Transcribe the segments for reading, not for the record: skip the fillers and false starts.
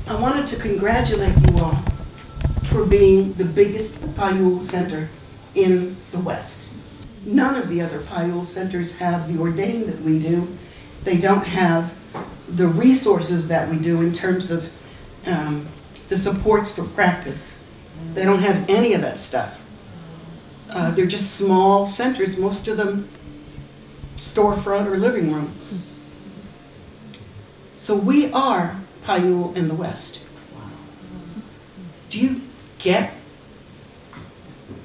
I wanted to congratulate you all for being the biggest Payul center in the West. None of the other Payul centers have the ordained that we do. They don't have the resources that we do in terms of the supports for practice. They don't have any of that stuff. They're just small centers, most of them storefront or living room. So we are Payul in the West. Do you get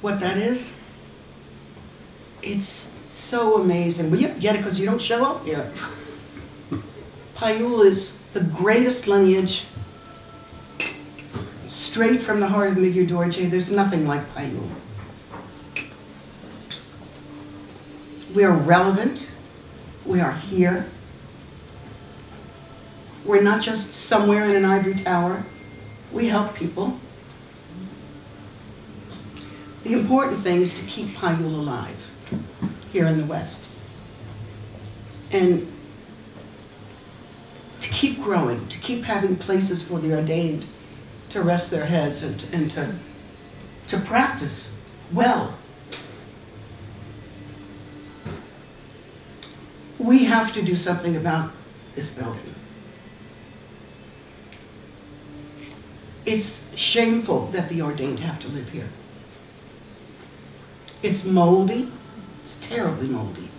what that is? It's so amazing. Well, you get it because you don't show up here. Payul is the greatest lineage, straight from the heart of Migyu Dorje. There's nothing like Payul. We are relevant. We are here. We're not just somewhere in an ivory tower. We help people. The important thing is to keep Payul alive here in the West. And to keep growing, to keep having places for the ordained to rest their heads and to practice well. We have to do something about this building. It's shameful that the ordained have to live here. It's moldy. It's terribly moldy.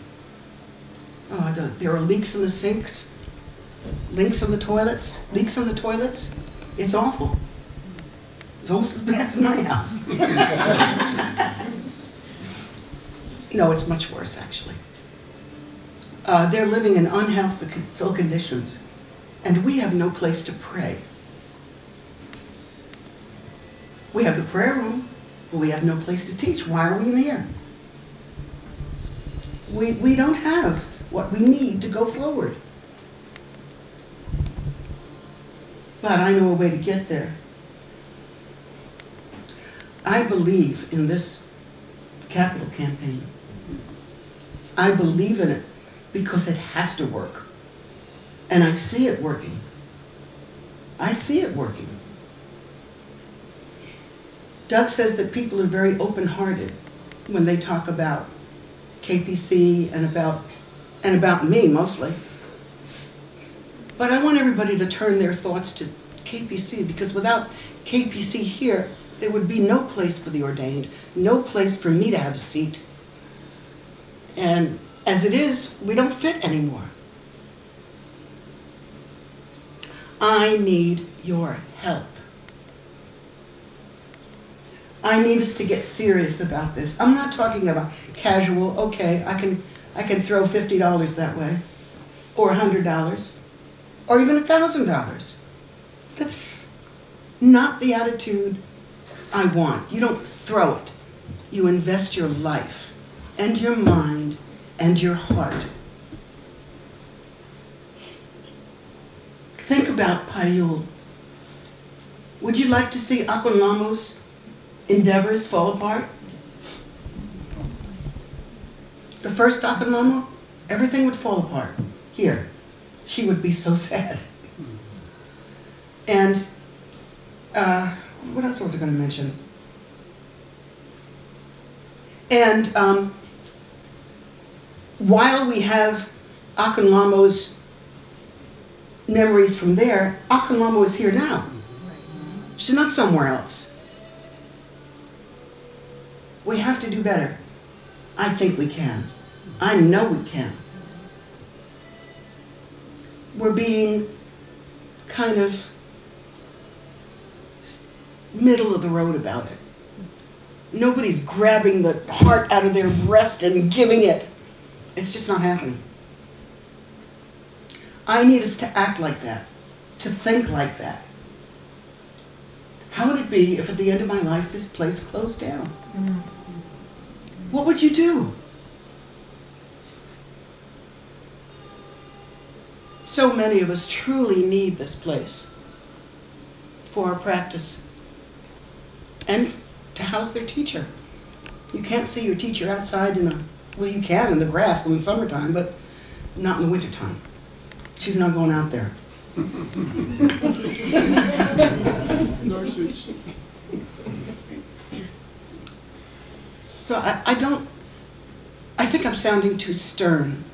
There are leaks in the sinks, leaks in the toilets. It's awful. It's almost as bad as my house. No, it's much worse, actually. They're living in unhealthful conditions, and we have no place to pray. We have the prayer room, but we have no place to teach. Why are we in here? We don't have what we need to go forward. But I know a way to get there. I believe in this capital campaign. I believe in it because it has to work. And I see it working. I see it working. Doug says that people are very open-hearted when they talk about KPC and about me mostly. But I want everybody to turn their thoughts to KPC, because without KPC here, there would be no place for the ordained, no place for me to have a seat. And as it is, we don't fit anymore. I need your help. I need us to get serious about this. I'm not talking about casual, okay, I can throw $50 that way, or $100, or even $1,000. That's not the attitude I want. You don't throw it. You invest your life and your mind and your heart. Think about Payul. Would you like to see Ahkon Lhamo's endeavors fall apart? The first Ahkon Lhamo, everything would fall apart. Here, she would be so sad. And what else was I going to mention? And while we have Ahkon Lhamo's memories from there, Ahkon Lhamo is here now. She's not somewhere else. We have to do better. I think we can. I know we can. We're being kind of middle of the road about it. Nobody's grabbing the heart out of their breast and giving it. It's just not happening. I need us to act like that, to think like that. How would it be if at the end of my life this place closed down? What would you do? So many of us truly need this place for our practice and to house their teacher. You can't see your teacher outside well, you can in the grass in the summertime, but not in the wintertime. She's not going out there. So I think I'm sounding too stern.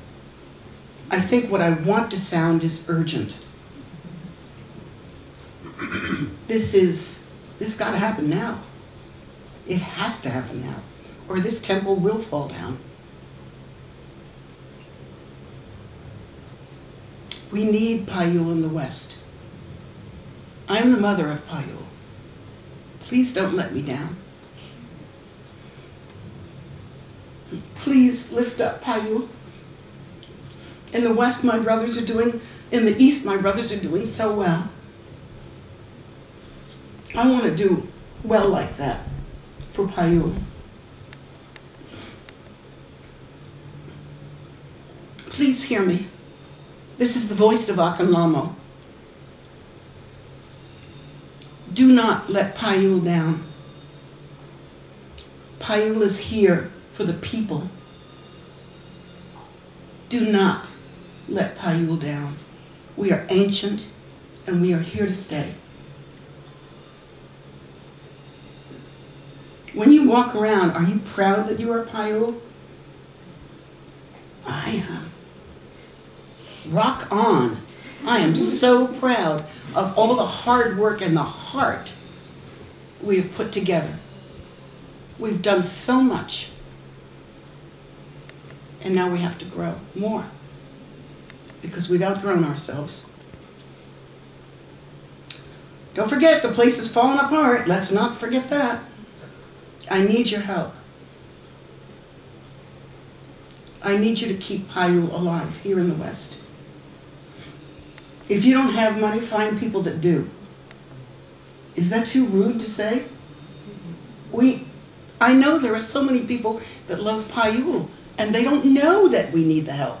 I think what I want to sound is urgent. This got to happen now. It has to happen now, or this temple will fall down. We need Payul in the West. I am the mother of Payul. Please don't let me down. Please lift up Payul. In the West, my brothers are doing, in the East, my brothers are doing so well. I want to do well like that for Payul. Please hear me. This is the voice of Ahkon Lhamo. Do not let Payul down. Payul is here for the people. Do not let Payul down. We are ancient and we are here to stay. When you walk around, are you proud that you are Payul? I am. Rock on. I am so proud of all the hard work and the heart we have put together. We've done so much. And now we have to grow more because we've outgrown ourselves. Don't forget, the place is falling apart. Let's not forget that. I need your help. I need you to keep Payul alive here in the West. If you don't have money, find people that do. Is that too rude to say? I know there are so many people that love Payul, and they don't know that we need the help.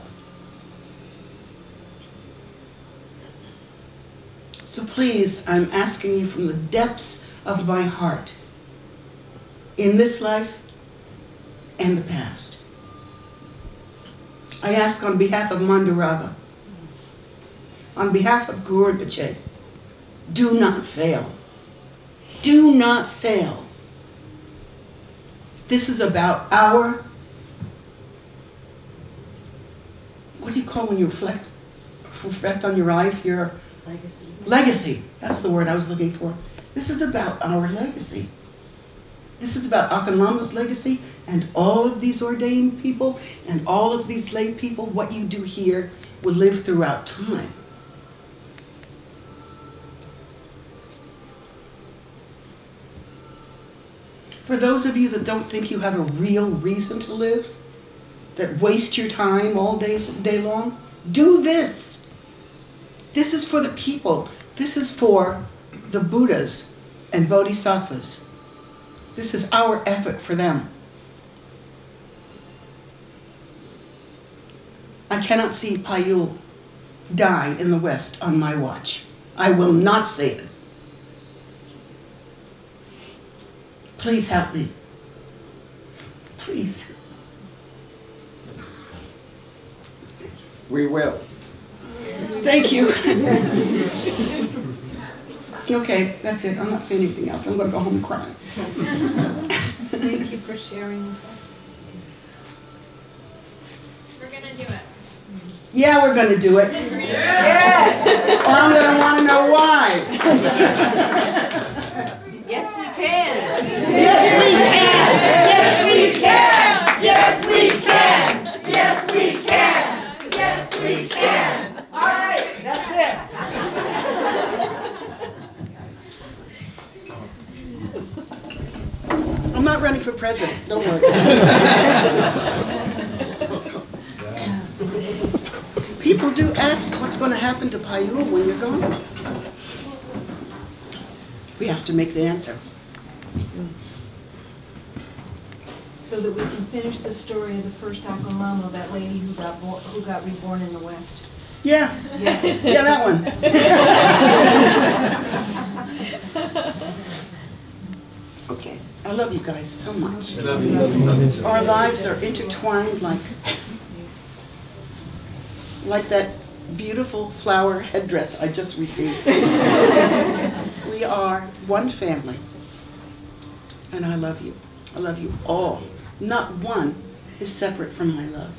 So please, I'm asking you from the depths of my heart, in this life and the past. I ask on behalf of Manduraba, on behalf of Guru Rinpoche, do not fail. Do not fail. This is about our, what do you call when you reflect on your life? Your legacy. Legacy. That's the word I was looking for. This is about our legacy. This is about Ahkon Lhamo's legacy and all of these ordained people and all of these lay people. What you do here will live throughout time. For those of you that don't think you have a real reason to live, that waste your time all day long, do this. This is for the people. This is for the Buddhas and Bodhisattvas. This is our effort for them. I cannot see Payul die in the West on my watch. I will not say it. Please help me. Please. We will. Thank you. Okay, that's it. I'm not saying anything else. I'm going to go home and cry. Thank you for sharing with us. We're going to do it. Yeah, we're going to do it. Yeah. Or I'm going to want to know why. Yes, we can. Yes, we can. Yes, we can. Yes, we can. Yes, we can. Yes, we can. All right, that's it. I'm not running for president. Don't worry. People do ask what's going to happen to Payul when you're gone. We have to make the answer. So that we can finish the story of the first Ahkon Lhamo, that lady who got reborn in the West. Yeah, yeah, that one. Okay, I love you guys so much. Our lives are intertwined like that beautiful flower headdress I just received. We are one family. And I love you. I love you all. Not one is separate from my love.